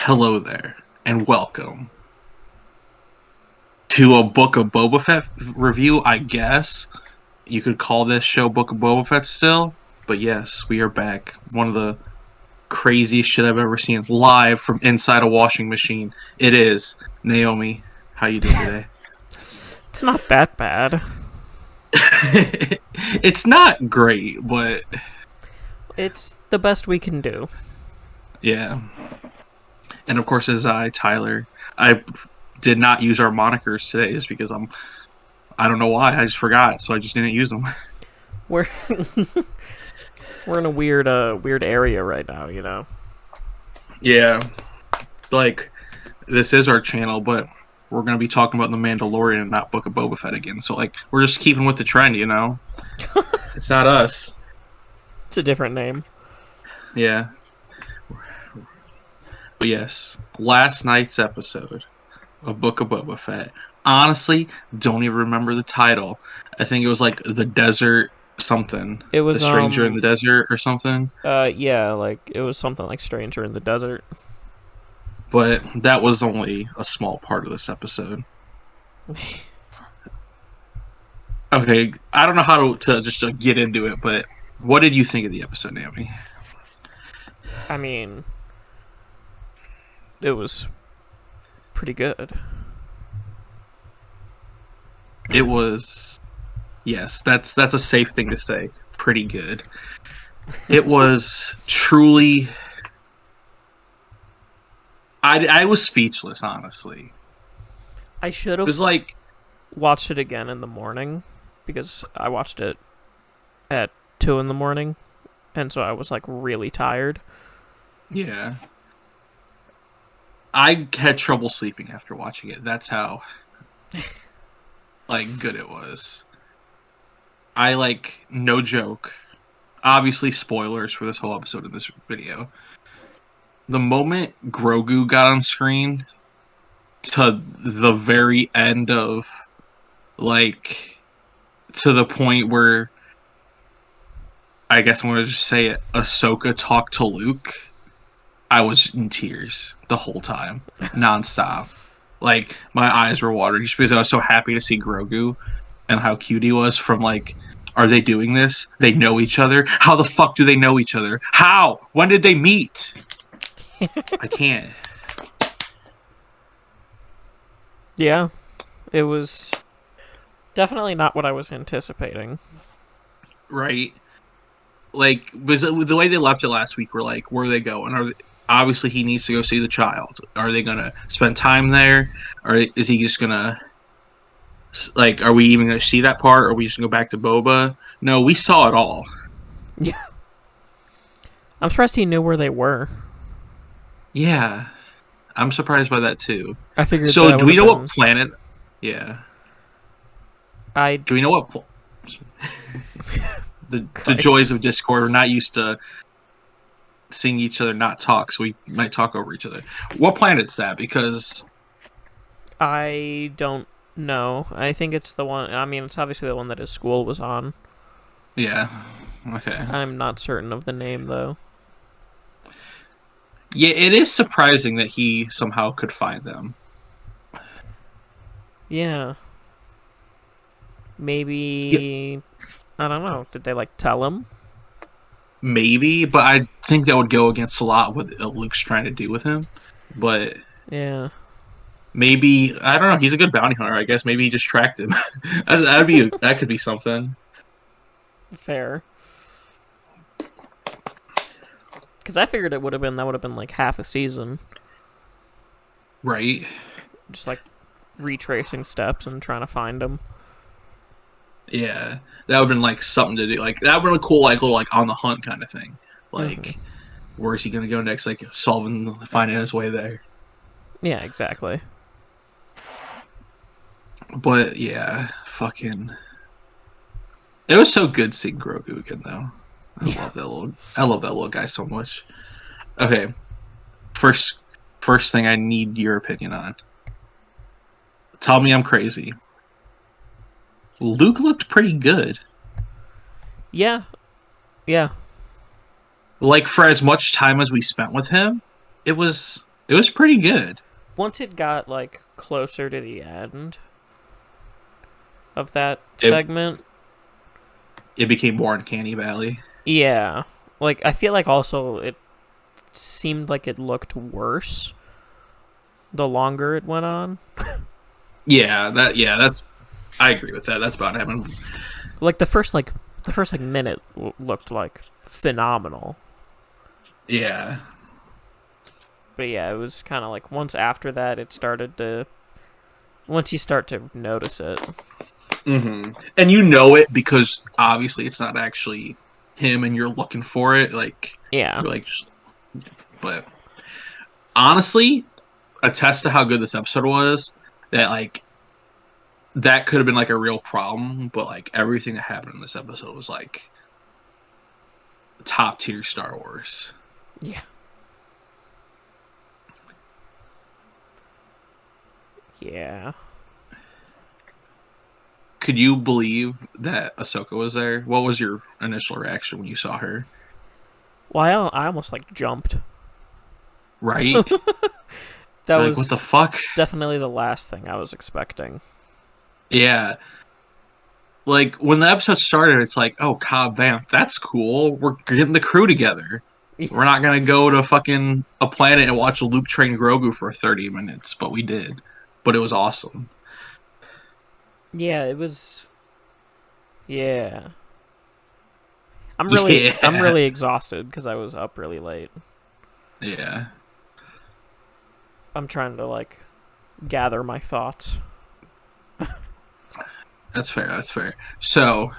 Hello there, and welcome to a Book of Boba Fett review, I guess. You could call this show Book of Boba Fett still, but yes, we are back. One of the craziest shit I've ever seen live from inside a washing machine. It is. Naomi, how you doing today? It's not that bad. It's not great, but It's the best we can do. yeah. And of course, as Tyler. I did not use our monikers today just because I don't know why. I just forgot, so I just didn't use them. We're we're in a weird area right now, you know. Yeah, like this is our channel, but we're gonna be talking about the Mandalorian and not Book of Boba Fett again. So like we're just keeping with the trend, you know. It's not us. It's a different name. Yeah. But yes, last night's episode of Book of Boba Fett. Honestly, don't even remember the title. I think it was like the desert something. It The was stranger in the desert or something. yeah, like it was something like Stranger in the Desert. But that was only a small part of this episode. Okay, I don't know how to just get into it, but what did you think of the episode, Naomi? I mean, it was pretty good. It was, yes, that's a safe thing to say. Pretty good. It was truly. I was speechless, honestly. I should It was have like, watched it again in the morning because I watched it at 2 in the morning, and so I was like really tired. yeah. I had trouble sleeping after watching it. That's how like good it was. I like no joke. Obviously spoilers for this whole episode in this video. The moment Grogu got on screen to the very end of like to the point where I guess I'm gonna just say it, Ahsoka talked to Luke, I was in tears the whole time. Nonstop. Like my eyes were watering just because I was so happy to see Grogu and how cute he was from like are they doing this? They know each other? How the fuck do they know each other? How? When did they meet? I can't. Yeah, it was definitely not what I was anticipating. Right? Like, was it, the way they left it last week, we're like, where are they going? Obviously, he needs to go see the child. Are they going to spend time there? Or is he just going to, like, are we even going to see that part? Or are we just going to go back to Boba? No, we saw it all. Yeah. I'm surprised he knew where they were. Yeah. I'm surprised by that, too. I figured So, that do would we have know been... what planet? Yeah. I... Do we know what... the joys of Discord. We're not used to seeing each other not talk, so we might talk over each other. What planet's that? Because I don't know. I think it's the one... I mean, it's obviously the one that his school was on. yeah, okay. I'm not certain of the name, though. Yeah, it is surprising that he somehow could find them. Yeah. Maybe... Yeah, I don't know. Did they, like, tell him? maybe, but I think that would go against a lot of what Luke's trying to do with him. But Yeah. maybe I don't know. He's a good bounty hunter, I guess. Maybe he just tracked him. That could be something. Fair. Because I figured that would have been, like, half a season. Right. Just, like, retracing steps and trying to find him. Yeah, that would have been like something to do. Like that would have been cool, like little like on the hunt kind of thing. Like, where's he gonna go next? Like finding his way there. Yeah, exactly. But yeah, fucking. It was so good seeing Grogu again, though. I love that little guy so much. Okay, first thing I need your opinion on. Tell me I'm crazy. Luke looked pretty good. Yeah. Yeah. Like for as much time as we spent with him, it was It was pretty good. Once it got like closer to the end of that It segment, it became more Uncanny Valley. yeah, like I feel like also it seemed like it looked worse the longer it went on. That's I agree with that. That's about happened. Like the first like minute looked like phenomenal. Yeah. But yeah, it was kind of like once after that it started to once you start to notice it. And you know it because obviously it's not actually him, and you're looking for it. Like Yeah. you're like, but honestly, a test to how good this episode was. That like that could have been like a real problem, but like everything that happened in this episode was like top tier Star Wars. Yeah. Yeah. Could you believe that Ahsoka was there? What was your initial reaction when you saw her? Well, I almost like jumped. Right? That Like, what the was fuck? definitely the last thing I was expecting. Yeah. Like, when the episode started, it's like, oh, Cobb Vanth, that's cool. We're getting the crew together. We're Yeah. not going to go to fucking a planet and watch Luke train Grogu for 30 minutes, but we did. But it was awesome. Yeah, it was. Yeah. I'm Yeah. really exhausted because I was up really late. Yeah. I'm trying to like gather my thoughts. That's fair. That's fair. So,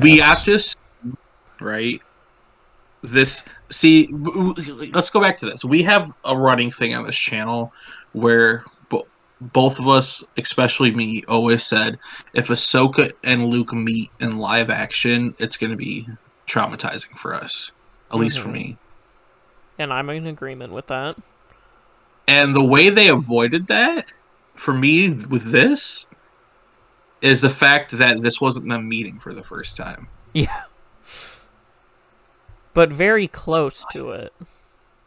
we have Yes. to, right? This see let's go back to this. We have a running thing on this channel where both of us, especially me, always said if Ahsoka and Luke meet in live action, it's going to be traumatizing for us, at least for Mm-hmm. me. And I'm in agreement with that. And the way they avoided that for me with this is the fact that this wasn't them meeting for the first time. Yeah. But very close to it.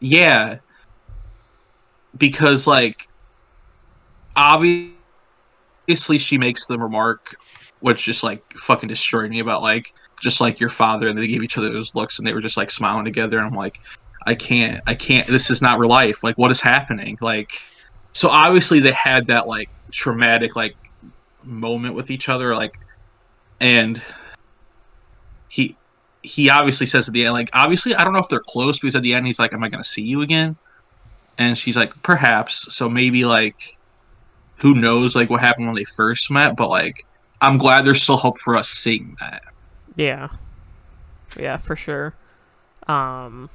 Yeah, because like obviously she makes the remark, which just like fucking destroyed me about like just like your father, and they gave each other those looks, and they were just like smiling together, and I'm like, I can't. This is not real life. Like, what is happening? Like, so obviously they had that like traumatic like moment with each other, like, and he he obviously says at the end, like, obviously I don't know if they're close because at the end he's like, am I gonna see you again? And she's like, perhaps. So maybe like who knows like what happened when they first met, but like I'm glad there's still hope for us seeing that. Yeah. Yeah, for sure. Um,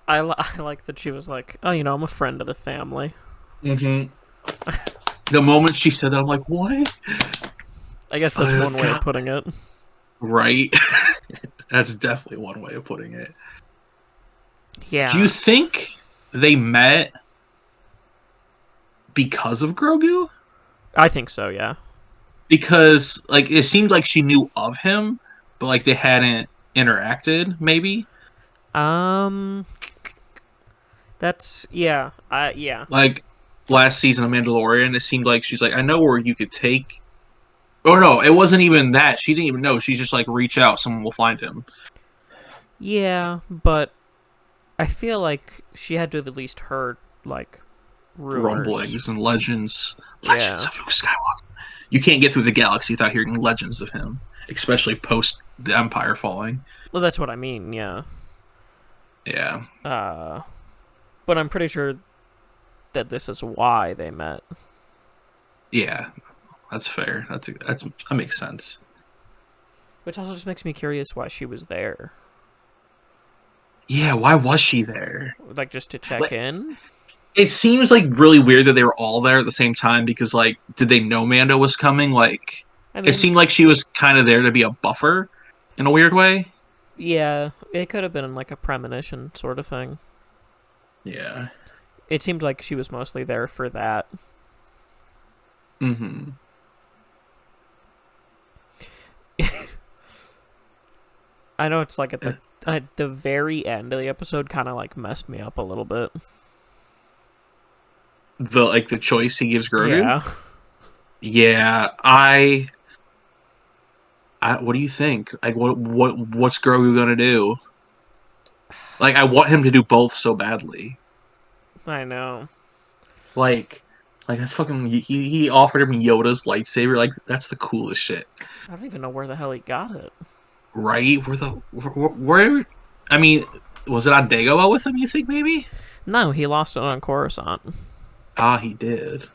I like that she was like, oh, I'm a friend of the family. Mm-hmm. The moment she said that, I'm like, what? I guess that's one way of God. putting it. Right? That's definitely one way of putting it. Do you Yeah, think they met because of Grogu? I think so. Yeah. Because like it seemed like she knew of him, but like they hadn't interacted, maybe? Um, that's yeah. Yeah. Like last season of Mandalorian, it seemed like she's like, I know where you could take. Oh no, it wasn't even that. She didn't even know. She's just like, reach out, someone will find him. Yeah, but I feel like she had to have at least heard like rumors. Rumblings and legends. Legends Yeah. of Luke Skywalker. You can't get through the galaxy without hearing legends of him, especially post the Empire falling. Well, that's what I mean. Yeah. Yeah. Uh, but I'm pretty sure that this is why they met. Yeah. That's fair. That makes sense. Which also just makes me curious why she was there. Yeah, why was she there? Like just to check Like, in. it seems like really weird that they were all there at the same time because like did they know Mando was coming? Like I it mean, seemed like she was kind of there to be a buffer in a weird way. yeah, it could have been like a premonition sort of thing. Yeah. It seemed like she was mostly there for that. Mm-hmm. I know it's like at the At the very end of the episode kind of like messed me up a little bit. The choice he gives Grogu? Yeah. Yeah, what do you think? Like, what's Grogu gonna do? Like, I want him to do both so badly. I know. Like, that's fucking. He offered him Yoda's lightsaber. Like, that's the coolest shit, I don't even know where the hell he got it. right? Where I mean, was it on Dagobah with him? You think maybe? No, he lost it on Coruscant. Ah, he did.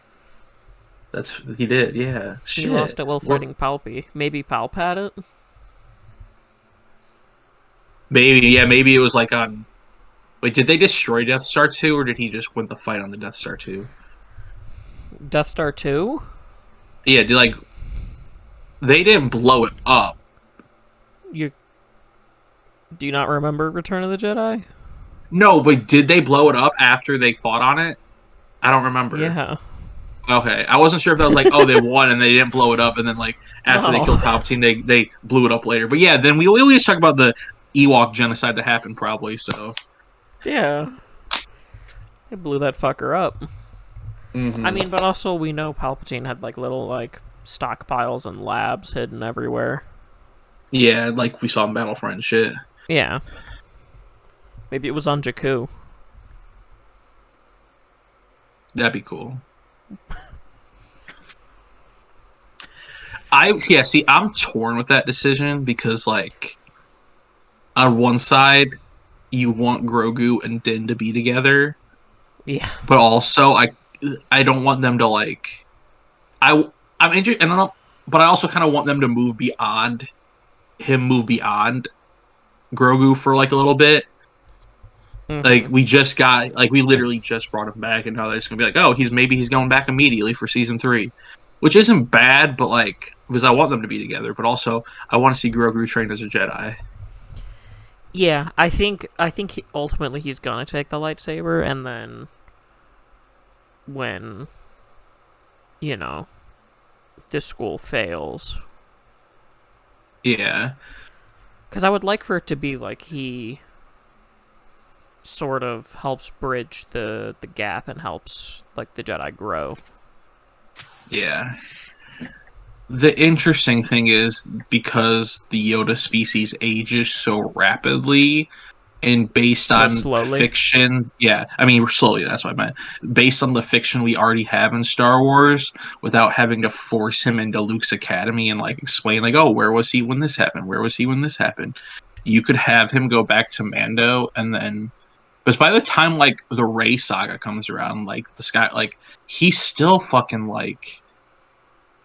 He did. Yeah. He Shit. lost it while fighting Palpy. Maybe Palp had it? Maybe. Yeah. Maybe it was like on. Wait, did they destroy Death Star 2, or did he just win the fight on the Death Star 2? Death Star 2? Yeah. They didn't blow it up. You Do you not remember Return of the Jedi? No, but did they blow it up after they fought on it? I don't remember. Yeah. Okay, I wasn't sure if that was like, oh, they won and they didn't blow it up, and then like after they No. killed Palpatine, they blew it up later. But yeah, then we always talk about the Ewok genocide that happened, probably. So Yeah. They blew that fucker up. I mean, but also we know Palpatine had like little like stockpiles and labs hidden everywhere. yeah, like we saw in Battlefront and shit. Yeah. Maybe it was on Jakku. That'd be cool. See, I'm torn with that decision because like on one side you want Grogu and Din to be together, Yeah. but also I don't want them to like I'm interested, and but I also kind of want them to move beyond Grogu for like a little bit. Like we literally just brought him back, and now they're just gonna be like, oh, he's going back immediately for season 3, which isn't bad, but like because I want them to be together, but also I want to see Grogu trained as a Jedi. Yeah, I think ultimately he's gonna take the lightsaber, and then when this school fails, Yeah, because I would like for it to be like he sort of helps bridge the gap and helps like the Jedi grow. yeah. The interesting thing is because the Yoda species ages so rapidly, and based So on slowly. fiction, yeah, I mean, we're slowly, that's what I meant. Based on the fiction we already have in Star Wars, without having to force him into Luke's academy and like explain, like, oh, where was he when this happened? Where was he when this happened? You could have him go back to Mando, and then, but by the time like the Rey saga comes around, like the sky, like he's still fucking like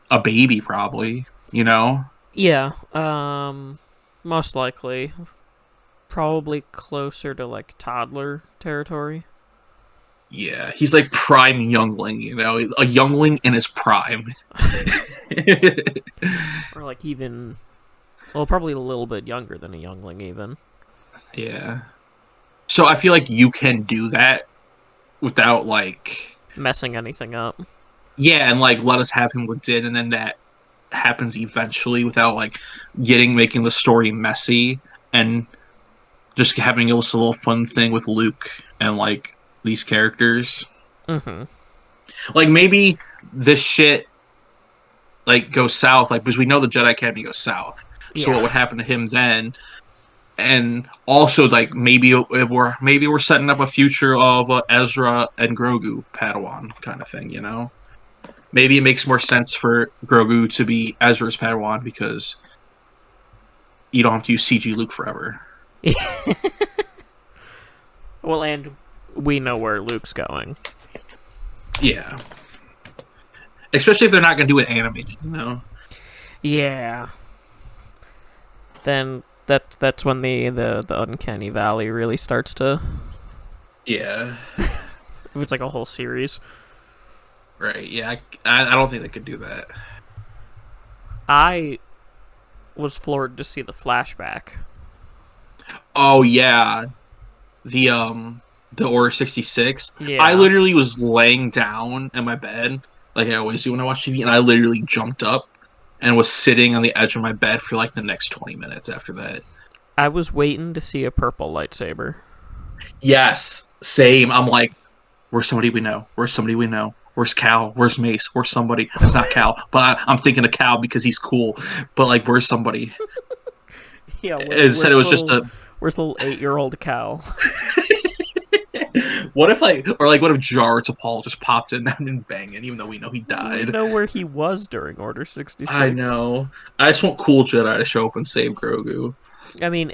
a baby, probably, you know? Yeah. Most likely, probably closer to like toddler territory. Yeah, he's like prime youngling, you know, a youngling in his prime. Or like even, well, probably a little bit younger than a youngling even. Yeah. So I feel like you can do that without like Messing anything up. yeah, and like let us have him with Din, and then that happens eventually without like making the story messy, and just having a little fun thing with Luke and like these characters. Mm-hmm. Like maybe this shit like goes south, like because we know the Jedi Academy goes south. So Yeah. what would happen to him then? And also like maybe we're setting up a future of Ezra and Grogu Padawan kind of thing, you know? Maybe it makes more sense for Grogu to be Ezra's Padawan because you don't have to use CG Luke forever. Well, and we know where Luke's going. Yeah. Especially if they're not going to do it animated, you know? Yeah. Then that's when the uncanny valley really starts to. Yeah. It's like a whole series. Right. Yeah. I don't think they could do that. I was floored to see the flashback. Oh yeah. The Order 66. Yeah. I literally was laying down in my bed, like I always do when I watch TV, and I literally jumped up and was sitting on the edge of my bed for like the next 20 minutes after that. I was waiting to see a purple lightsaber. Yes, same. I'm like, where's somebody we know? Where's somebody we know? Where's Cal? Where's Mace? Where's somebody? It's not Cal, but I'm thinking of Cal because he's cool. But like, where's somebody? Yeah, Instead, it was just a. where's little 8-year-old Cal? What if what if Jar T'Pol just popped in and banging, even though we know he died? We know where he was during Order 66. I know. I just want cool Jedi to show up and save Grogu. I mean,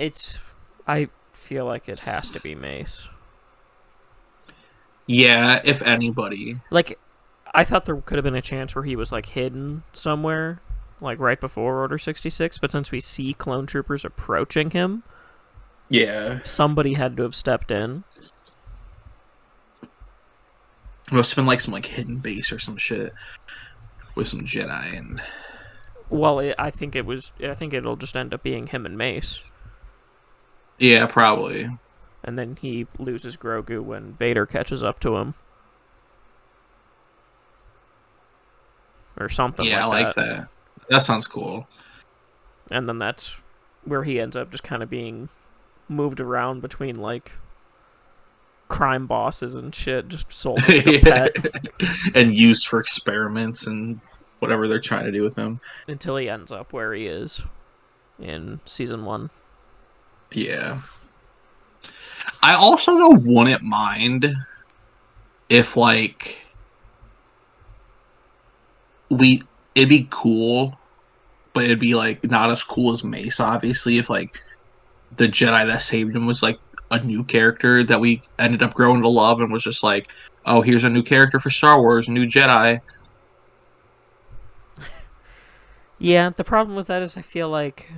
I feel like it has to be Mace. Yeah, if anybody. Like, I thought there could have been a chance where he was, like, hidden somewhere, like, right before Order 66, but since we see clone troopers approaching him, yeah, somebody had to have stepped in. It must have been like some like hidden base or some shit with some Jedi and. Well, I think it'll just end up being him and Mace. Yeah, probably. And then he loses Grogu when Vader catches up to him. Or something like that. Yeah, I like that. That sounds cool. And then that's where he ends up just kind of being moved around between, like, crime bosses and shit, just sold as like a pet. And used for experiments and whatever they're trying to do with him. Until he ends up where he is in Season 1. Yeah. I also, though, wouldn't mind if, like, it'd be cool, but it'd be, like, not as cool as Mace, obviously, if, like, the Jedi that saved him was, like, a new character that we ended up growing to love and was just like, oh, here's a new character for Star Wars, a new Jedi. Yeah, the problem with that is I feel like...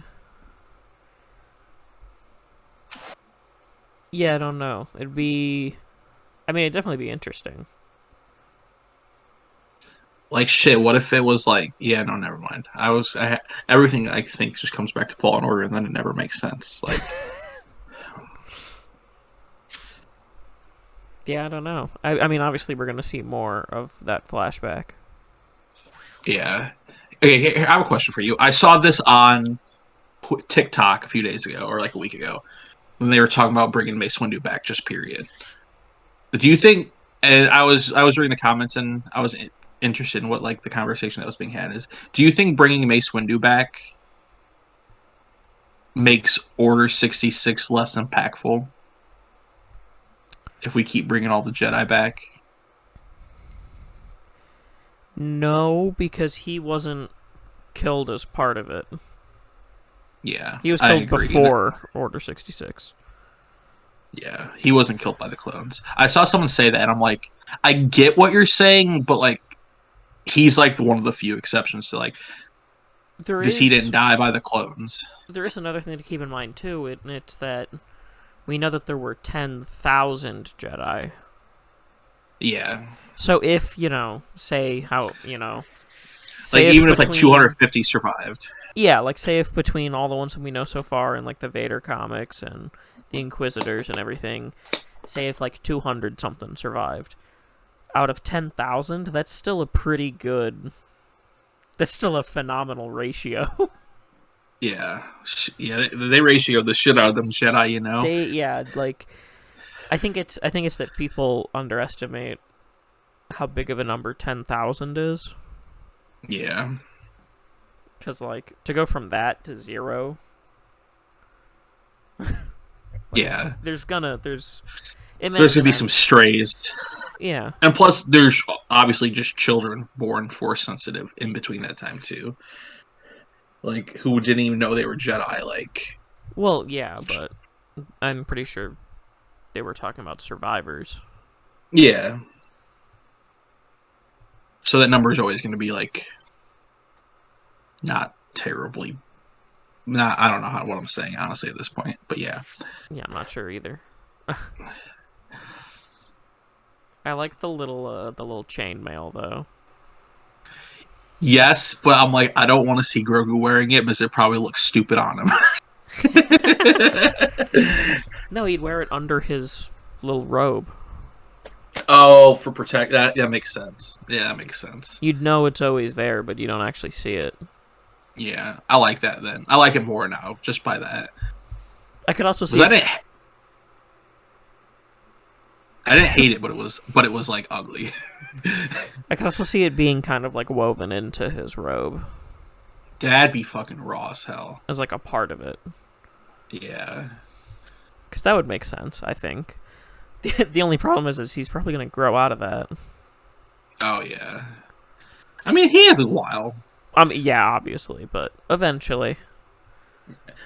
Yeah, I don't know. It'd definitely be interesting. Like, shit, what if it was like, yeah, no, never mind. Everything I think just comes back to Fallen Order and then it never makes sense. Like... Yeah, I don't know. I mean, obviously we're going to see more of that flashback. Yeah. Okay, I have a question for you. I saw this on TikTok a few days ago, or like a week ago, when they were talking about bringing Mace Windu back, just period. Do you think... And I was reading the comments, and I was interested in what, like, the conversation that was being had is, do you think bringing Mace Windu back makes Order 66 less impactful? If we keep bringing all the Jedi back? No, because he wasn't killed as part of it. Yeah, he was killed before Order 66. Yeah, he wasn't killed by the clones. I saw someone say that, and I'm like, I get what you're saying, but, like, he's, like, one of the few exceptions to, like, because he didn't die by the clones. There is another thing to keep in mind, too, and it's that we know that there were 10,000 Jedi. Yeah. So if, say how, say like, even if, like, 250 survived. Yeah, like, say if between all the ones that we know so far in, like, the Vader comics and the Inquisitors and everything, say if, like, 200-something survived. Out of 10,000, that's still a pretty good... That's still a phenomenal ratio. Yeah, they ratio the shit out of them Jedi, I think it's that people underestimate how big of a number 10,000 is. Yeah. Because, like, to go from that to 0... yeah. There's gonna be some strays. Yeah. And plus, there's obviously just children born Force sensitive in between that time, too. Like, who didn't even know they were Jedi, like... Well, yeah, but I'm pretty sure they were talking about survivors. Yeah. So that number is always going to be, like, not terribly... I don't know what I'm saying, honestly, at this point, but yeah. Yeah, I'm not sure either. I like the little chainmail, though. Yes, but I'm like, I don't want to see Grogu wearing it because it probably looks stupid on him. No, he'd wear it under his little robe. Oh, for protect that? Yeah, makes sense. Yeah, that makes sense. You'd know it's always there, but you don't actually see it. Yeah, I like that then. I like it more now, just by that. I could also 'Cause see. I didn't hate it, but it was like ugly. I could also see it being kind of like woven into his robe That'd be fucking raw as hell. as like a part of it, Yeah. because that would make sense. I think. The only problem is he's probably gonna grow out of that. Oh yeah. I mean, he has a while. Yeah, obviously, but eventually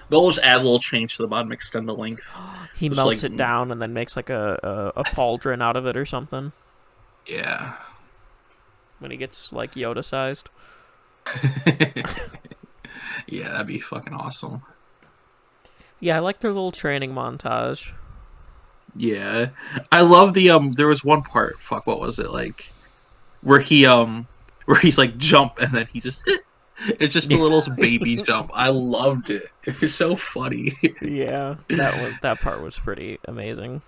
They'll just add a little change to the bottom, extend the length. he Just melts like, it down and then makes like a pauldron out of it or something yeah. when he gets like Yoda sized. Yeah, that'd be fucking awesome. Yeah, I like their little training montage. Yeah. I love the there was one part, fuck, what was it, like where he's like jump and then he just it's just the little baby jump. I loved it. It was so funny. Yeah, that part was pretty amazing.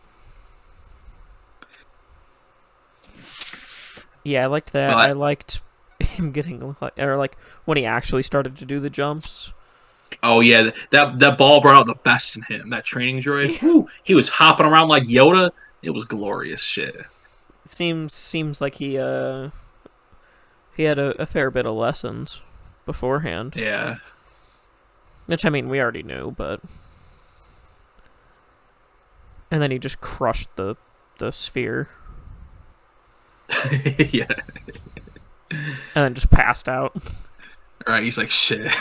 Yeah, I liked that. I But liked him getting or like when he actually started to do the jumps. oh yeah, that ball brought out the best in him. That training droid, whoo, he was hopping around like Yoda. It was glorious shit. It seems like he had a fair bit of lessons beforehand. Yeah. Which I mean we already knew, but and then he just crushed the sphere Yeah. and then just passed out. Right, he's like, shit.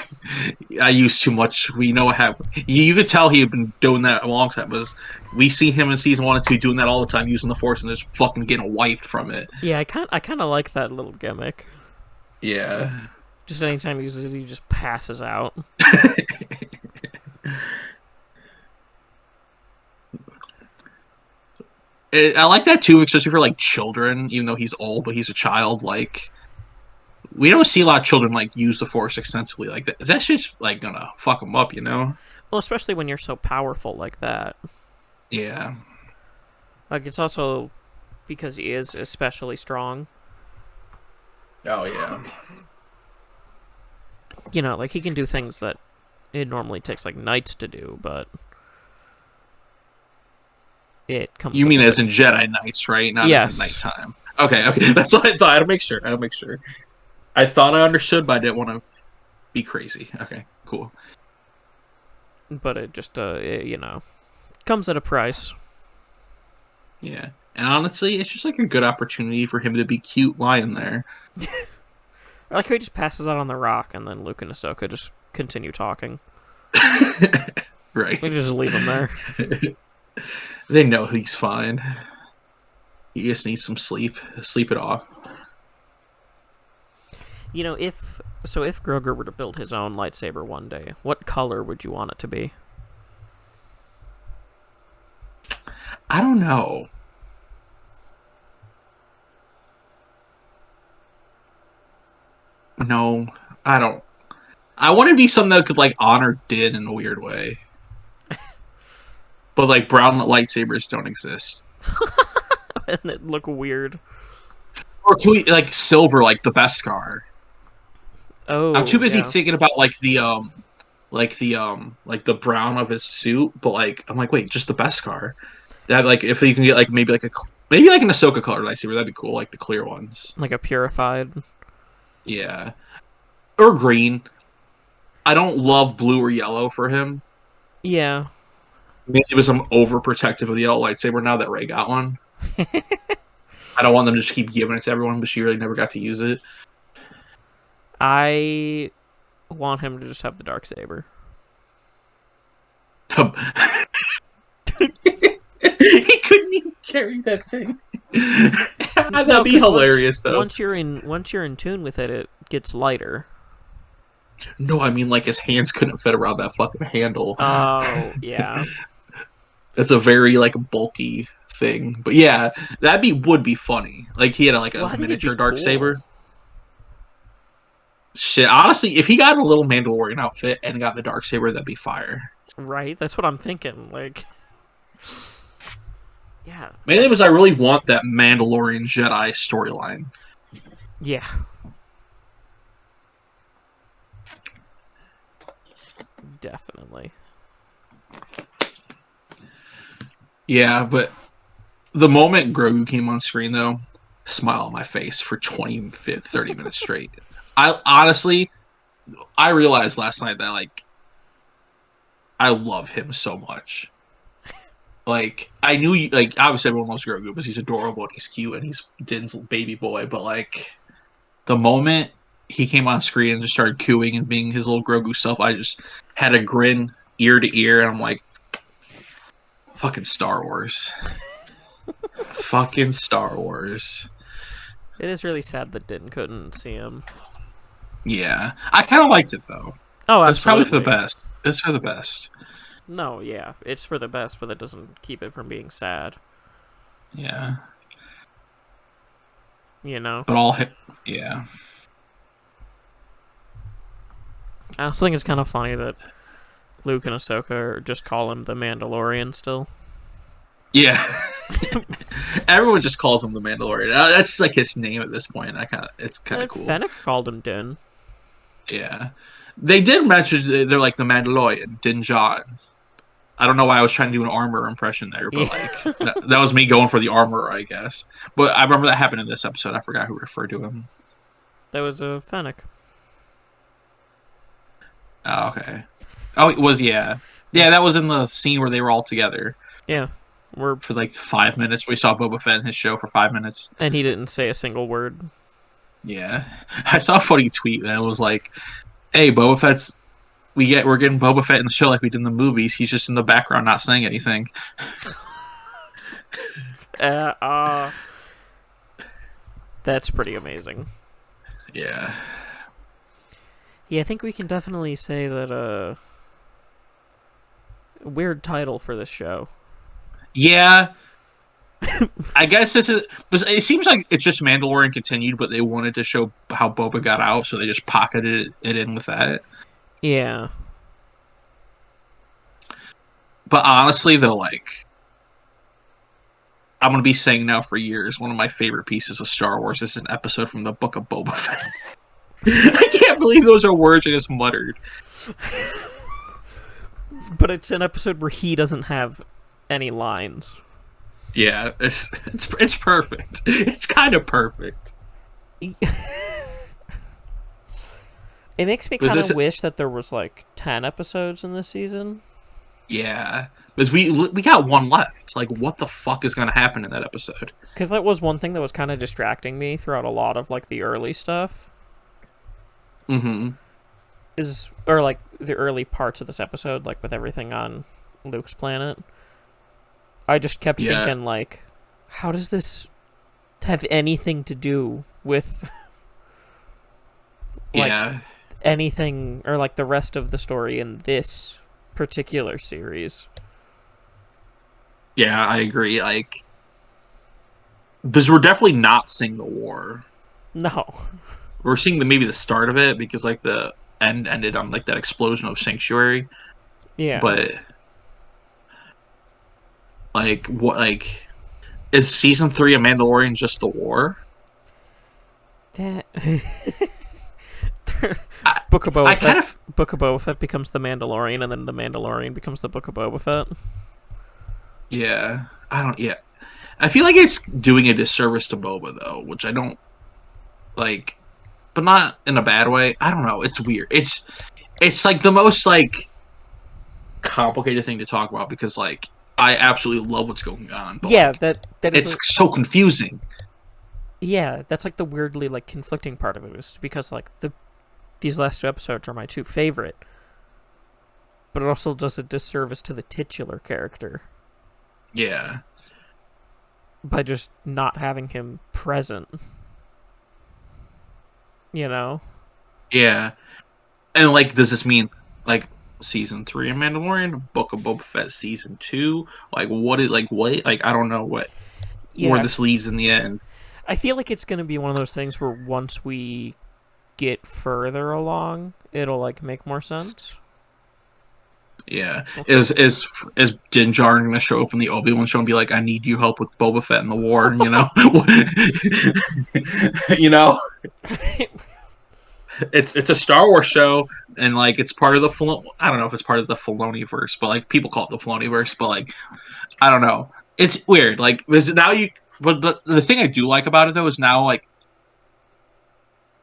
I used too much. We know what happened. You could tell he had been doing that a long time. Because we see him in season 1 and 2 doing that all the time, using the Force and just fucking getting wiped from it. Yeah, I kind of like that little gimmick. Yeah. Just anytime he uses it, he just passes out. I like that too, especially for like children. Even though he's old, but he's a child. Like we don't see a lot of children like use the Force extensively like that. That shit's like gonna fuck them up, you know? Well, especially when you're so powerful like that. Yeah. Like it's also because he is especially strong. Oh yeah. You know, like he can do things that it normally takes like knights to do, but it comes. You mean as in Jedi Knights, right? Not yes. as in nighttime. Okay. That's what I thought. I had to make sure. I thought I understood, but I didn't want to be crazy. Okay, cool. But it just, you know, comes at a price. Yeah. And honestly, it's just like a good opportunity for him to be cute lying there. I like how he just passes out on the rock, and then Luke and Ahsoka just continue talking. Right. We just leave him there. They know he's fine. He just needs some sleep. Sleep it off. You know, if Grogu were to build his own lightsaber one day, what color would you want it to be? I don't know. No, I don't. I want to be something that could like honor Din in a weird way. But like brown lightsabers don't exist. And it look weird. Or can we like silver like the Beskar? Oh, I'm too busy yeah. thinking about like the brown of his suit, but like I'm like, wait, just the Beskar. That like if you can get like maybe like an Ahsoka color lightsaber, that'd be cool, like the clear ones. Like a purified. Yeah. Or green. I don't love blue or yellow for him. Yeah. Maybe because I'm overprotective of the yellow lightsaber now that Rey got one. I don't want them to just keep giving it to everyone, but she really never got to use it. I want him to just have the dark saber. He couldn't even carry that thing. That'd No, be hilarious, though. Once you're in tune with it, it gets lighter. No, I mean like his hands couldn't fit around that fucking handle. Oh, yeah. That's a very like bulky thing, but yeah, would be funny. Like he had a miniature dark saber. Shit, honestly, if he got a little Mandalorian outfit and got the dark saber, that'd be fire. Right, that's what I'm thinking. Like, yeah. Mainly because I really want that Mandalorian Jedi storyline. Yeah. Definitely. Yeah, but the moment Grogu came on screen, though, smile on my face for 20, 30 minutes straight. I honestly, I realized last night that, like, I love him so much. Like, I knew, like, obviously everyone loves Grogu because he's adorable and he's cute and he's Din's baby boy, but, like, the moment he came on screen and just started cooing and being his little Grogu self, I just had a grin ear to ear, and I'm like, fucking Star Wars. Fucking Star Wars. It is really sad that Din couldn't see him. Yeah. I kind of liked it, though. Oh, It's probably absolutely. for the best. It's for the best. No, yeah, it's for the best, but that doesn't keep it from being sad. Yeah. You know? But all hit. Yeah. I also think it's kind of funny that Luke and Ahsoka just call him the Mandalorian still. Yeah. Everyone just calls him the Mandalorian. That's like his name at this point. It's kind of cool. Fennec called him Din. Yeah. They did mention they're like the Mandalorian, Din Djarin. I don't know why I was trying to do an armor impression there, but like that was me going for the armor, I guess. But I remember that happened in this episode. I forgot who referred to him. That was a Fennec. Oh, okay. Oh, it was yeah. That was in the scene where they were all together. Yeah. For like 5 minutes. We saw Boba Fett in his show for 5 minutes. And he didn't say a single word. Yeah. I saw a funny tweet that was like, hey, Boba Fett's we're getting Boba Fett in the show like we did in the movies. He's just in the background not saying anything. That's pretty amazing. Yeah. Yeah, I think we can definitely say that weird title for this show. Yeah. I guess this is. But it seems like it's just Mandalorian continued, but they wanted to show how Boba got out, so they just pocketed it in with that. Yeah. But honestly, though, like, I'm gonna be saying now for years, one of my favorite pieces of Star Wars is an episode from the Book of Boba Fett. I can't believe those are words I just muttered. But it's an episode where he doesn't have any lines. Yeah, it's perfect. It's kind of perfect. It makes me kind of wish that there was like 10 episodes in this season. Yeah, because we got one left. Like, what the fuck is going to happen in that episode? Because that was one thing that was kind of distracting me throughout a lot of like the early stuff. Mm-hmm. Or like the early parts of this episode, like with everything on Luke's planet. I just kept thinking, like, how does this have anything to do with like anything or like the rest of the story in this particular series? Yeah, I agree. Like, because we're definitely not seeing the war. No. We're seeing maybe the start of it because like the end ended on like that explosion of Sanctuary. Yeah. But like, what? Like, is season 3 of Mandalorian just the war? That Book of Boba Fett. Book of Boba Fett becomes the Mandalorian, and then the Mandalorian becomes the Book of Boba Fett. Yeah, I don't. Yeah, I feel like it's doing a disservice to Boba though, which I don't like, but not in a bad way. I don't know. It's weird. It's like the most like complicated thing to talk about because like I absolutely love what's going on. But, yeah, like, that it's so confusing. Yeah, that's like the weirdly like conflicting part of it is because like these last 2 episodes are my 2 favorite, but it also does a disservice to the titular character. Yeah. By just not having him present. You know? Yeah. And like, does this mean like season 3 of Mandalorian, Book of Boba Fett season 2? Like, what? Like, I don't know where this leads in the end. I feel like it's gonna be one of those things where once we get further along, it'll like make more sense. Yeah. Okay. Is Din Djarin gonna show up in the Obi-Wan show and be like, I need you help with Boba Fett in the war, you know? You know? It's a Star Wars show, and like it's part of I don't know if it's part of the Filoni-verse, but like people call it the Filoni-verse, but like I don't know. It's weird. Like, because now you. But the thing I do like about it though is now like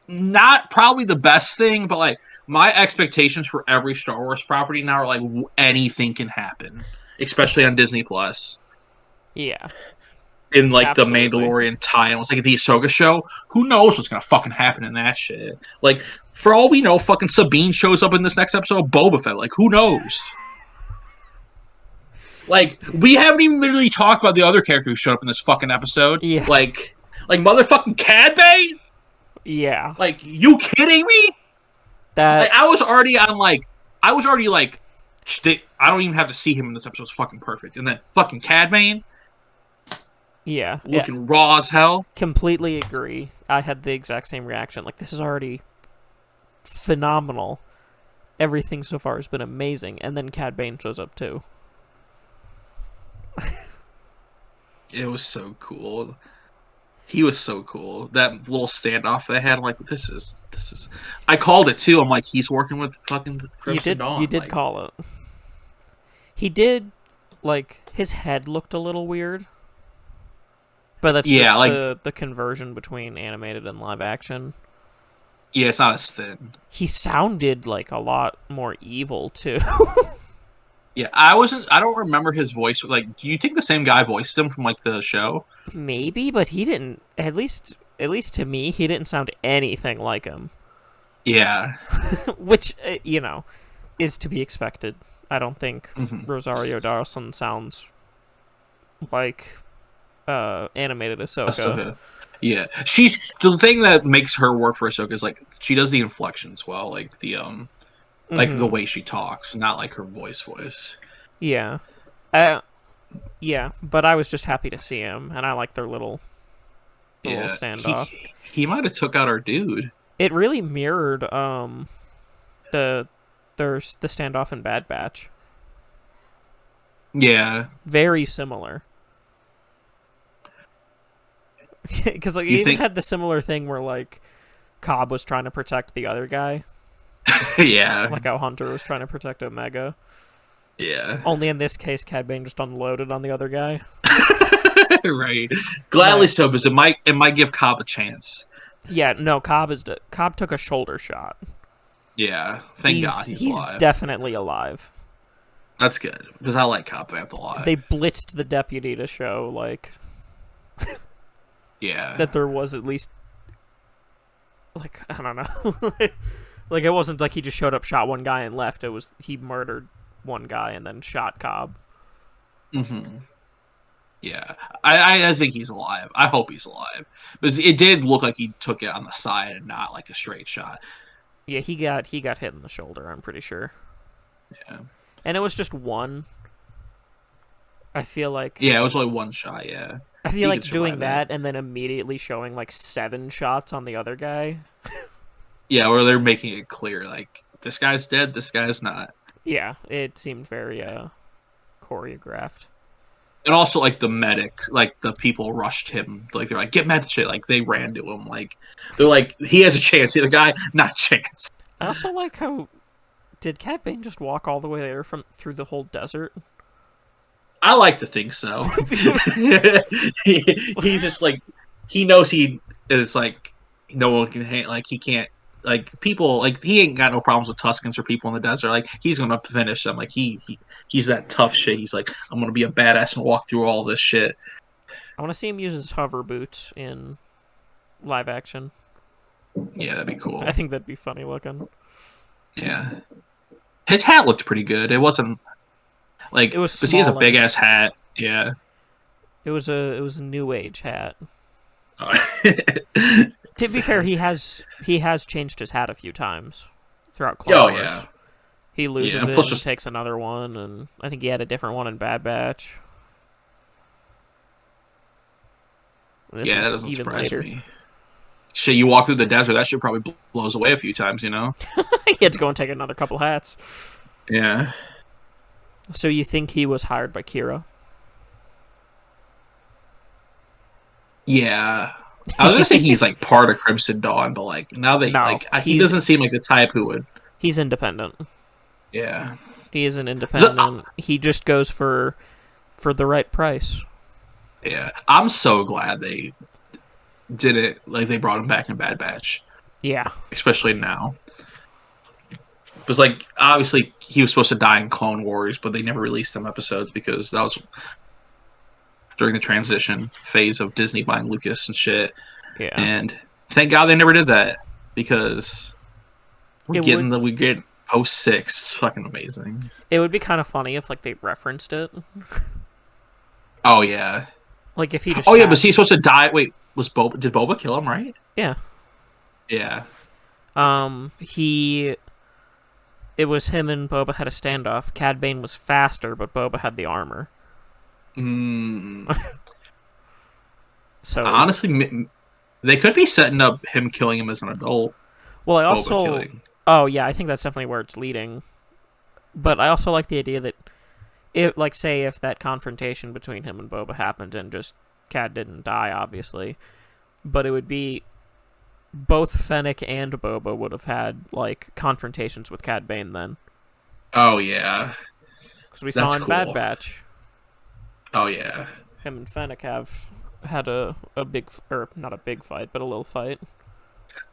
not probably the best thing, but like my expectations for every Star Wars property now are like anything can happen, especially on Disney Plus. Yeah. In like the Absolutely. Mandalorian tie-in, it's like the Ahsoka show. Who knows what's gonna fucking happen in that shit? Like, for all we know, fucking Sabine shows up in this next episode of Boba Fett. Like, who knows? Like, we haven't even literally talked about the other character who showed up in this fucking episode. Yeah. Like motherfucking Cad Bane. Yeah. Like, you kidding me? Like, I was already like, I don't even have to see him in this episode. It's fucking perfect. And then fucking Cad Bane. Yeah. Looking raw as hell. Completely agree. I had the exact same reaction. Like, this is already phenomenal. Everything so far has been amazing. And then Cad Bane shows up too. It was so cool. He was so cool. That little standoff they had, I'm like, this is. I called it too. I'm like, he's working with fucking Crimson Dawn. You did like, call it. He did, like, his head looked a little weird. But that's just like, the conversion between animated and live action. Yeah, it's not as thin. He sounded like a lot more evil too. Yeah, I don't remember his voice. Like, do you think the same guy voiced him from like the show? Maybe, but he didn't. At least to me, he didn't sound anything like him. Yeah. Which is to be expected. I don't think Rosario Dawson sounds like animated Ahsoka. Yeah, she's the thing that makes her work for Ahsoka is like she does the inflections well, like the like the way she talks, not like her voice. Yeah, yeah. But I was just happy to see him, and I like their little standoff. He might have took out our dude. It really mirrored the standoff in Bad Batch. Yeah, very similar. Because like you even had the similar thing where like Cobb was trying to protect the other guy. Yeah. Like how Hunter was trying to protect Omega. Yeah. Only in this case, Cad Bane just unloaded on the other guy. Right. Gladly so, because it might give Cobb a chance. Yeah. No, Cobb took a shoulder shot. Yeah. Thank God he's alive. He's definitely alive. That's good because I like Cobb Vanth alive. They blitzed the deputy to show like. Yeah. That there was at least. Like, I don't know. Like, it wasn't like he just showed up, shot one guy, and left. It was he murdered one guy and then shot Cobb. Yeah. I think he's alive. I hope he's alive. Because it did look like he took it on the side and not like a straight shot. Yeah, he got hit in the shoulder, I'm pretty sure. Yeah. And it was just one. I feel like... Yeah, it was only one shot, yeah. I feel like doing that and then immediately showing like 7 shots on the other guy. Yeah, where they're making it clear, like, this guy's dead, this guy's not. Yeah, it seemed very choreographed. And also, like, the medic, like, the people rushed him. Like, they're like, get med shit. Like, they ran to him. Like, they're like, he has a chance. The other guy, not a chance. I also like how... Did Cad Bane just walk all the way there through the whole desert? I like to think so. He's just, like, he knows he is, like, no one can hate, like, he can't, like, people, like, he ain't got no problems with Tuskens or people in the desert. Like, he's going to finish them. Like, he's that tough shit. He's like, I'm going to be a badass and walk through all this shit. I want to see him use his hover boots in live action. Yeah, that'd be cool. I think that'd be funny looking. Yeah. His hat looked pretty good. It wasn't, like, it was because he has a big-ass hat. Yeah. It was a new age hat. To be fair, he has changed his hat a few times throughout Clone Wars. Yeah. He loses it and takes another one, and I think he had a different one in Bad Batch. That doesn't surprise me. Shit, you walk through the desert, that shit probably blows away a few times, you know? He had to go and take another couple hats. Yeah. So you think he was hired by qi'ra? Yeah. I was gonna say he's like part of Crimson Dawn, but like now that he doesn't seem like the type who would. He's independent. Yeah. He isn't independent. He just goes for the right price. Yeah, I'm so glad they did it. Like they brought him back in Bad Batch, Yeah. especially now. Because like obviously he was supposed to die in Clone Wars, but they never released them episodes because that was during the transition phase of Disney buying Lucas and shit. Yeah. And thank God they never did that because It would we get post 6. It's fucking amazing. it would be kind of funny if like they referenced it. Oh yeah. Like if he just Oh yeah, but had he's supposed to die. Wait, was Boba? Did Boba kill him? Right? Yeah. Yeah. He it was him and Boba had a standoff. Cad Bane was faster, but Boba had the armor. Mm. So Honestly, they could be setting up him killing him as an adult. well, I Boba also killing. oh yeah, I think that's definitely where it's leading. But I also like the idea that it like say if that confrontation between him and Boba happened and just Cad didn't die, obviously, but it would be both Fennec and Boba would have had like confrontations with Cad Bane then, Oh yeah, because we saw that's in Bad cool. Batch Oh yeah. him and Fennec have had a big or not a big fight but a little fight.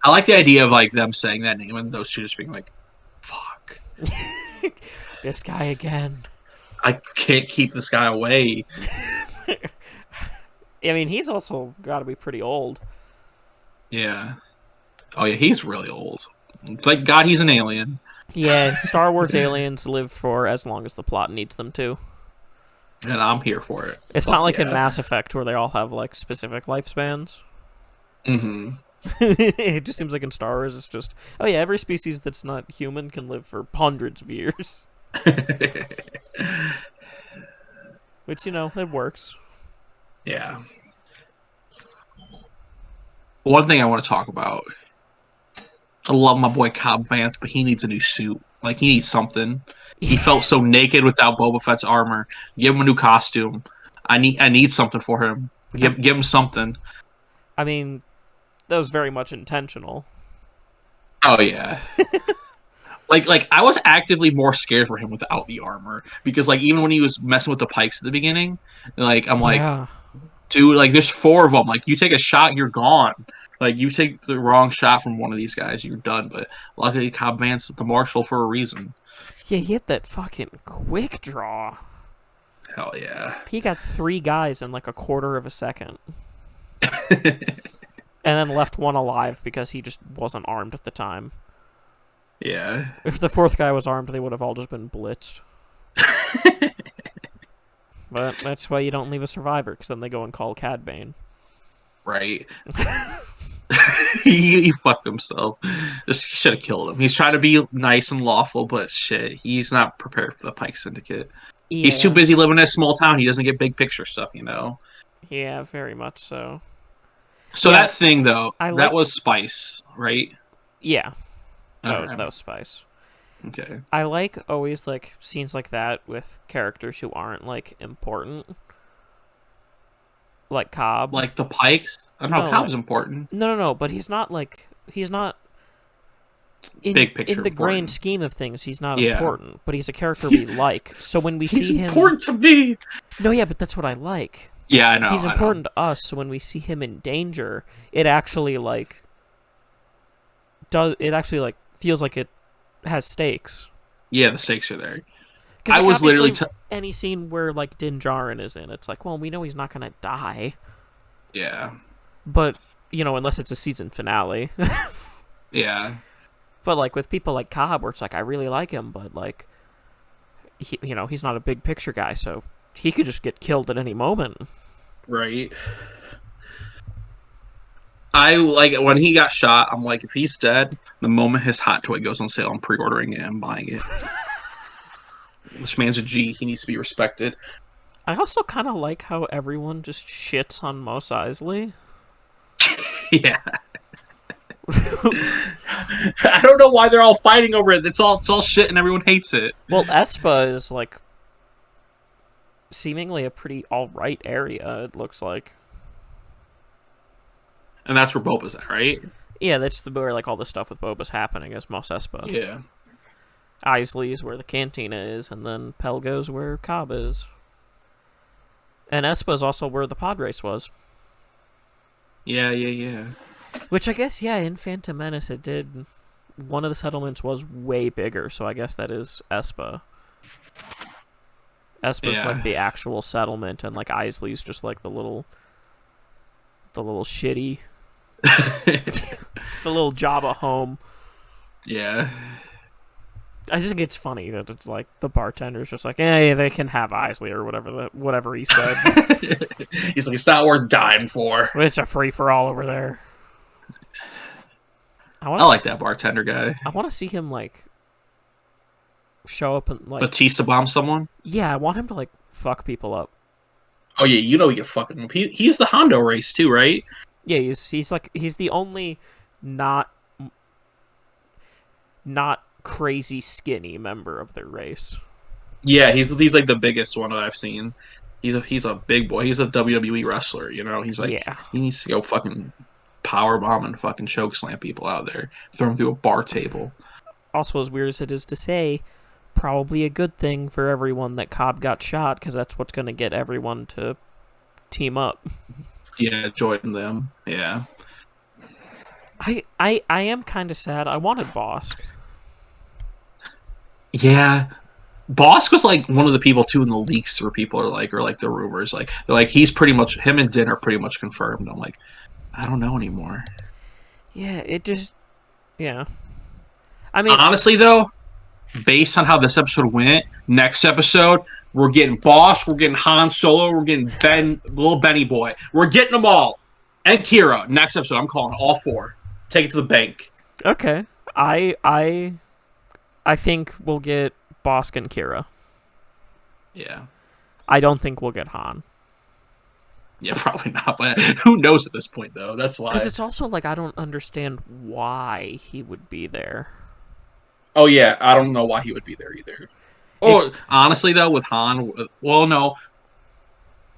I like the idea of like them saying that name and those two just being like, "Fuck, This guy again. I can't keep this guy away." I mean, he's also got to be pretty old. Yeah. Oh yeah, he's really old. Thank God he's an alien. Yeah, Star Wars aliens live for as long as the plot needs them to. And I'm here for it. It's Fuck not like in yeah. Mass Effect where they all have like specific lifespans. Mm-hmm. It just seems like in Star Wars it's just, oh yeah, every species that's not human can live for hundreds of years. Which, it works. Yeah. One thing I want to talk about. I love my boy Cobb Vance, but he needs a new suit. Like he needs something. He felt so naked without Boba Fett's armor. Give him a new costume. I need something for him. Give him something. I mean, that was very much intentional. Oh yeah. Like I was actively more scared for him without the armor because like even when he was messing with the pikes at the beginning, like I'm like, Yeah. dude, like there's 4 of them. Like you take a shot, you're gone. Like you take the wrong shot from one of these guys, you're done. But luckily, Cobb Vance at the marshal for a reason. Yeah, he had that fucking quick draw. Hell yeah. He got 3 guys in like a quarter of a second. And then left one alive because he just wasn't armed at the time. Yeah. If the 4th guy was armed, they would have all just been blitzed. But that's why you don't leave a survivor, because then they go and call Cad Bane. Right. he fucked himself. Just he should have killed him. He's trying to be nice and lawful, but shit, he's not prepared for the Pike Syndicate. Yeah. He's too busy living in a small town. He doesn't get big picture stuff, Yeah, very much so. So Yeah, that thing, though, that that was Spice, right? Yeah. Okay. That was Spice. Okay. I like always, like, scenes like that with characters who aren't, like, important. Like Cobb. Like the Pikes? I don't know, No, Cobb's important. No, but he's not, like... He's not... Big picture in the important. grand scheme of things, he's not Yeah. important, but he's a character we like. So when we He's see him... important to me! No, yeah, but that's what I like. Yeah, I know. He's important to us, so when we see him in danger, it actually, like... feels like it has stakes. Yeah, the stakes are there. Because I was literally... any scene where, like, Din Djarin is in, it's like, well, we know he's not going to die. Yeah. But, unless it's a season finale. Yeah. But, like, with people like Cobb, where it's like, I really like him, but, like, he's not a big picture guy, so he could just get killed at any moment. Right. I, like, when he got shot, I'm like, if he's dead, the moment his hot toy goes on sale, I'm pre-ordering it and buying it. This man's a G. He needs to be respected. I also kind of like how everyone just shits on Mos Eisley. Yeah. I don't know why they're all fighting over it. It's all shit and everyone hates it. Well, Espa is, like, seemingly a pretty alright area, it looks like. And that's where Boba's at, right? Yeah, that's where, like, all the stuff with Boba's happening is Mos Espa. Yeah. Isley's where the cantina is, and then Pelgo's where Cobb is. And Espa is also where the pod race was. Yeah. Which I guess, yeah, in Phantom Menace it did. One of the settlements was way bigger, so I guess that is Espa. Espa's Yeah. like the actual settlement, and like Isley's just like the little shitty, the little Jabba home. Yeah. I just think it's funny that it's like the bartender's just like, yeah, they can have Isley or whatever he said. He's like, it's not worth dying for. It's a free for all over there. I like that bartender guy. I want to see him like show up and like Batista bomb someone. Yeah, I want him to like fuck people up. Oh yeah, you know he can fucking him. He's the Hondo race too, right? Yeah, he's the only not crazy skinny member of their race. Yeah, he's like the biggest one that I've seen. He's a big boy. He's a WWE wrestler, you know. He's like he needs to go fucking power bomb and fucking choke slam people out there, throw them through a bar table. Also, as weird as it is to say, probably a good thing for everyone that Cobb got shot, because that's what's going to get everyone to team up. Yeah, join them. Yeah. I am kind of sad. I wanted Bosk. Yeah. Bosk was like one of the people too in the leaks where people are like, or like the rumors, like they're like he's pretty much him and Din are pretty much confirmed. I'm like, I don't know anymore. Yeah, yeah. I mean, honestly though, based on how this episode went, next episode we're getting Bosk, we're getting Han Solo, we're getting little Benny boy, we're getting them all, and Qi'ra. Next episode, I'm calling all 4. Take it to the bank. Okay, I think we'll get Bosk and Qi'ra. Yeah. I don't think we'll get Han. Yeah, probably not, but who knows at this point, though? That's why. Because it's also like, I don't understand why he would be there. Oh, yeah, I don't know why he would be there either. Or, honestly, though, with Han, well, no.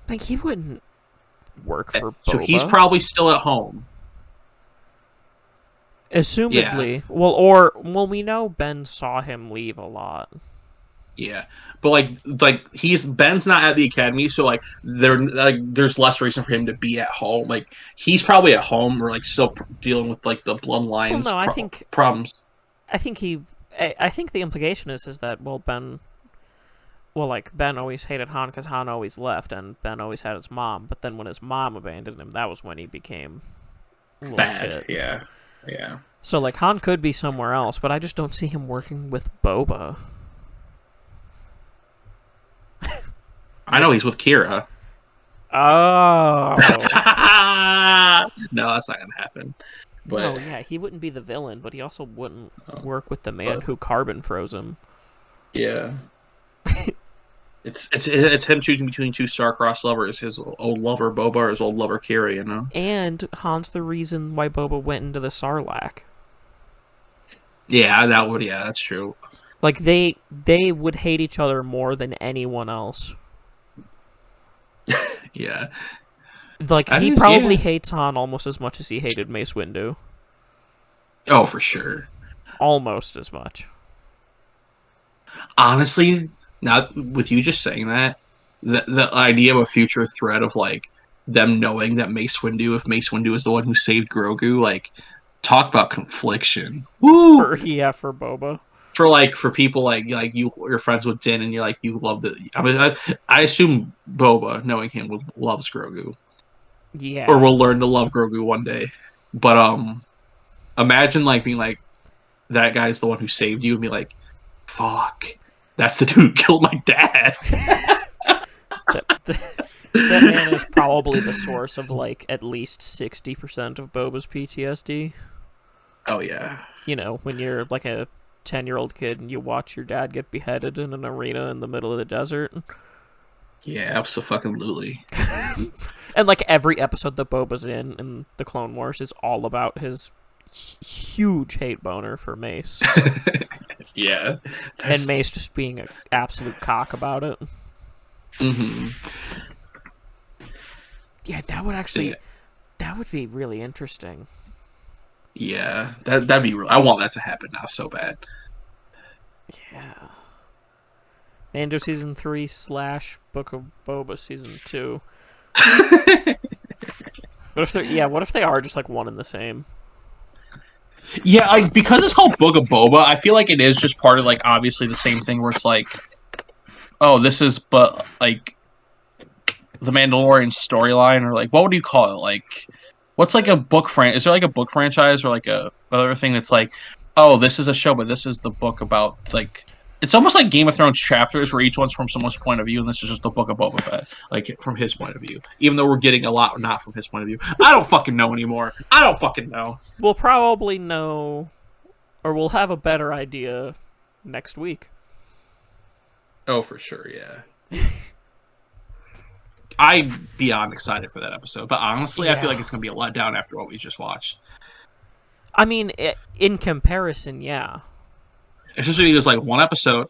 Like, he wouldn't work for Boba. So he's probably still at home. Assumedly. Yeah. Well, we know Ben saw him leave a lot. Yeah, but like Ben's not at the academy, so like there's less reason for him to be at home. Like he's probably at home or like still dealing with like the bloodlines. Well, no, I think problems. I think the implication is that Ben always hated Han because Han always left, and Ben always had his mom. But then when his mom abandoned him, that was when he became bad. Shit. Yeah. So like Han could be somewhere else, but I just don't see him working with Boba. I know he's with Qi'ra. Oh. No, that's not gonna happen. But no, yeah, he wouldn't be the villain, but he also wouldn't work with the man who carbon froze him. Yeah. It's him choosing between two star-crossed lovers, his old lover Boba or his old lover Qi'ra, you know? And Han's the reason why Boba went into the Sarlacc. Yeah, that's true. Like, they would hate each other more than anyone else. Yeah. Like, he probably hates Han almost as much as he hated Mace Windu. Oh, for sure. Almost as much. Honestly, now with you just saying that, the idea of a future threat of like them knowing that if Mace Windu is the one who saved Grogu, like talk about confliction. Woo! For Boba. For people like you're friends with Din and you're like you love the. I mean, I assume Boba, knowing him, loves Grogu. Yeah. Or will learn to love Grogu one day. But imagine like being like that guy's the one who saved you and be like, fuck. That's the dude who killed my dad. That man is probably the source of, like, at least 60% of Boba's PTSD. Oh, yeah. You know, when you're, like, a 10-year-old kid and you watch your dad get beheaded in an arena in the middle of the desert. Yeah, absolutely. And, like, every episode that Boba's in the Clone Wars is all about his huge hate boner for Mace. Yeah. And Mace just being an absolute cock about it. Mm-hmm. Yeah, that would be really interesting. Yeah, that'd be real. I want that to happen now so bad. Yeah. Mando season 3 / Book of Boba season 2. What if they are just like one and the same? Yeah, like because it's called Book of Boba, I feel like it is just part of like obviously the same thing where it's like, oh, this is but like the Mandalorian storyline, or like what would you call it? Like, what's like a book is there like a book franchise or like a other thing that's like, oh, this is a show, but this is the book about like. It's almost like Game of Thrones chapters where each one's from someone's point of view, and this is just the Book of Boba Fett, like from his point of view. Even though we're getting a lot not from his point of view. I don't fucking know anymore. I don't fucking know. We'll probably know, or we'll have a better idea next week. Oh, for sure, yeah. I'm beyond excited for that episode, but honestly, I feel like it's going to be a letdown after what we just watched. I mean, in comparison, yeah. Especially because, like, one episode,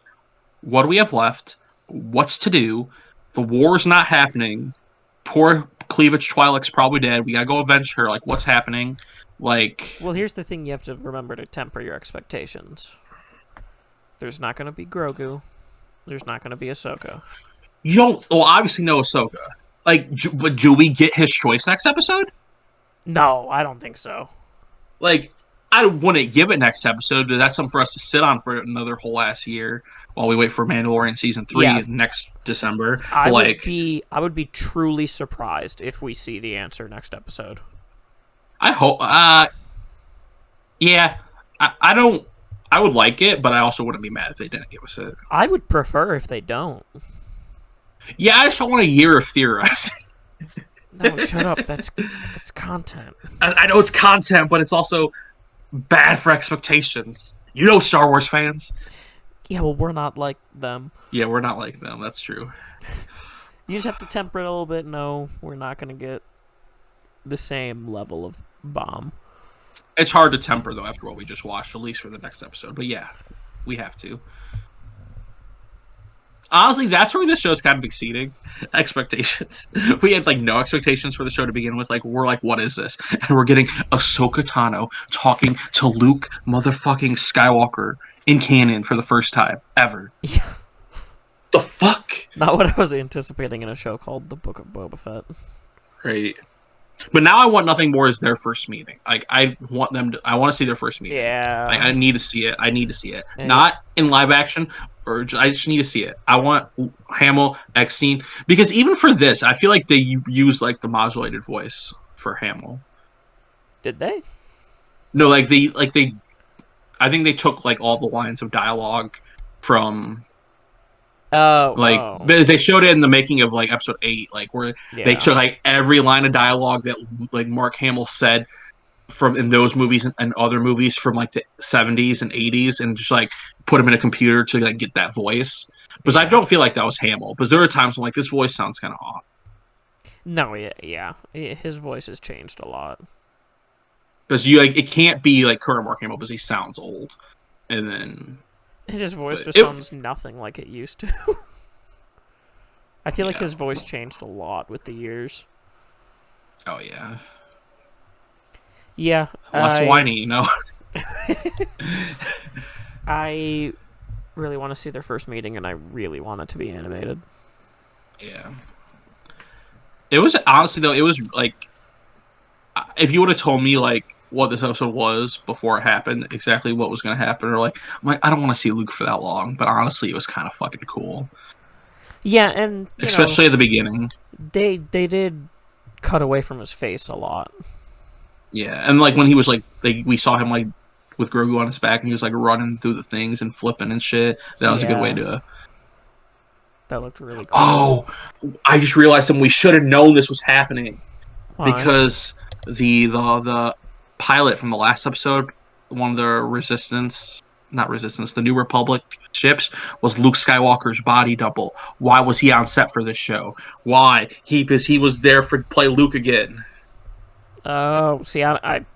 what do we have left? What's to do? The war's not happening. Poor Cleavage Twi'lek's probably dead. We gotta go avenge her. Like, what's happening? Like... Well, here's the thing you have to remember to temper your expectations. There's not going to be Grogu. There's not going to be Ahsoka. You don't... Well, obviously no Ahsoka. Like, but do we get his choice next episode? No, I don't think so. Like... I wouldn't give it next episode, but that's something for us to sit on for another whole ass year while we wait for Mandalorian season 3 next December. I would be truly surprised if we see the answer next episode. I hope. Yeah, I would like it, but I also wouldn't be mad if they didn't give us it. I would prefer if they don't. Yeah, I just don't want a year of theorizing. No, shut up. That's content. I know it's content, but it's also bad for expectations. You know, Star Wars fans. Yeah, well, we're not like them. Yeah, we're not like them. That's true. You just have to temper it a little bit. No, we're not going to get the same level of bomb. It's hard to temper, though, after what we just watched, at least for the next episode. But yeah, we have to. Honestly, that's where this show's kind of exceeding expectations. We had like no expectations for the show to begin with. Like, we're like, what is this? And we're getting Ahsoka Tano talking to Luke motherfucking Skywalker in canon for the first time ever. Yeah. The fuck? Not what I was anticipating in a show called The Book of Boba Fett. Right. But now I want nothing more as their first meeting. Like, I want to see their first meeting. Yeah. Like, I need to see it. Not in live action, I just need to see it. I want Hamill, Eckstein, because even for this, I feel like they used like the modulated voice for Hamill. Did they? No, I think they took like all the lines of dialogue from. They showed it in the making of like episode 8, like where they took like every line of dialogue that like Mark Hamill said from in those movies and other movies from like the 70s and 80s, and just like put them in a computer to like get that voice. Because I don't feel like that was Hamill. Because there are times when like this voice sounds kind of off. No, yeah, his voice has changed a lot. Because you like it can't be like current Mark Hamill because he sounds old, and then. And his voice just sounds nothing like it used to. I feel like his voice changed a lot with the years. Oh, yeah. Yeah. Less whiny, you know? I really want to see their first meeting, and I really want it to be animated. Yeah. It was, honestly, though, it was like, if you would have told me, like, what this episode was before it happened, exactly what was going to happen, or like, I'm like, I don't want to see Luke for that long, but honestly, it was kind of fucking cool. Yeah, and especially at the beginning, they did cut away from his face a lot. Yeah, and like when he was like, we saw him like with Grogu on his back, and he was like running through the things and flipping and shit. That was a good way to. That looked really cool. Oh, I just realized something. We should have known this was happening. Why? Because the pilot from the last episode, one of the the New Republic ships, was Luke Skywalker's body double. Why was he on set for this show? Why? Because he was there to play Luke again. Oh, see, I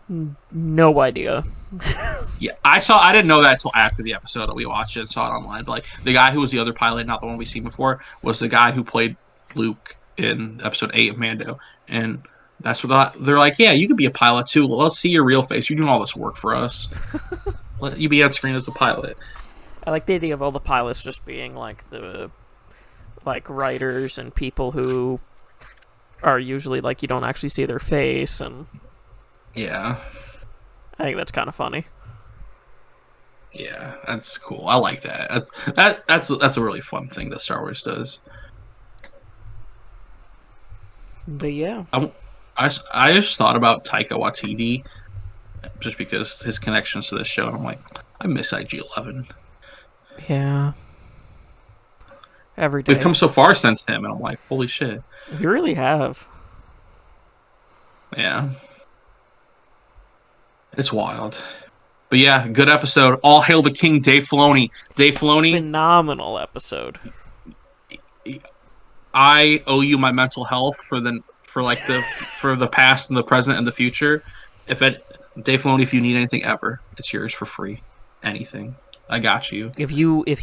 no idea. Yeah, I didn't know that until after the episode that we watched it and saw it online. But like the guy who was the other pilot, not the one we've seen before, was the guy who played Luke in episode 8 of Mando, and that's what they're like. Yeah, you could be a pilot too. Let's see your real face. You're doing all this work for us. Let you be on screen as a pilot. I like the idea of all the pilots just being like the writers and people who are usually like you don't actually see their face, and Yeah. I think that's kind of funny. Yeah, that's cool. I like that. That's a really fun thing that Star Wars does. But yeah, I, I just thought about Taika Waititi just because his connections to this show, and I'm like, I miss IG-11. yeah, every We've day come so far since him, and I'm like, holy shit. we really have. Yeah, it's wild. But yeah, good episode. All hail the king, Dave Filoni. Dave Filoni, Phenomenal episode. I owe you my mental health for the past and the present and the future. If it, Dave Filoni, if you need anything ever, it's yours for free. Anything, I got you. If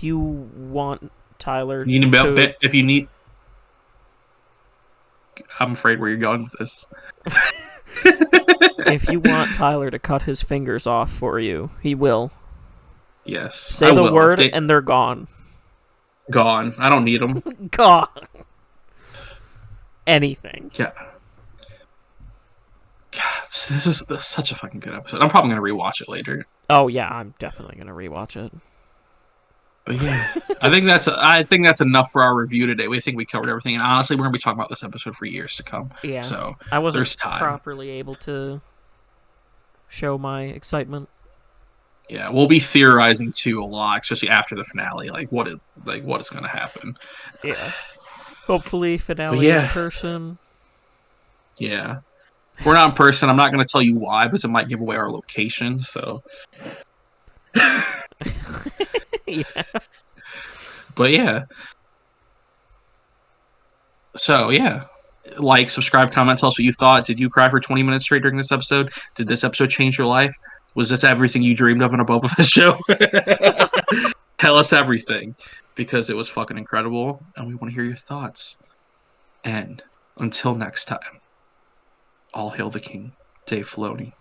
you want Tyler You need to if you need. I'm afraid where you're going with this. if you want Tyler to cut his fingers off for you, he will. Yes, Say I the will. word and they're gone. Gone. I don't need them. Gone. Anything. Yeah. God, this is such a fucking good episode. I'm probably gonna rewatch it later. Oh yeah, I'm definitely gonna rewatch it. But yeah, I think that's enough for our review today. We think we covered everything, and honestly, we're gonna be talking about this episode for years to come. Yeah, So I wasn't there's time. properly able to show my excitement. Yeah, we'll be theorizing too a lot, especially after the finale. What is gonna happen? Yeah. Hopefully, finale yeah. in person. Yeah. If we're not in person, I'm not going to tell you why, because it might give away our location, so. Yeah. But yeah. So, yeah. Like, subscribe, comment, tell us what you thought. Did you cry for 20 minutes straight during this episode? Did this episode change your life? Was this everything you dreamed of in a Boba Fett show? Tell us everything, because it was fucking incredible, and we want to hear your thoughts. And until next time, all hail the king, Dave Filoni.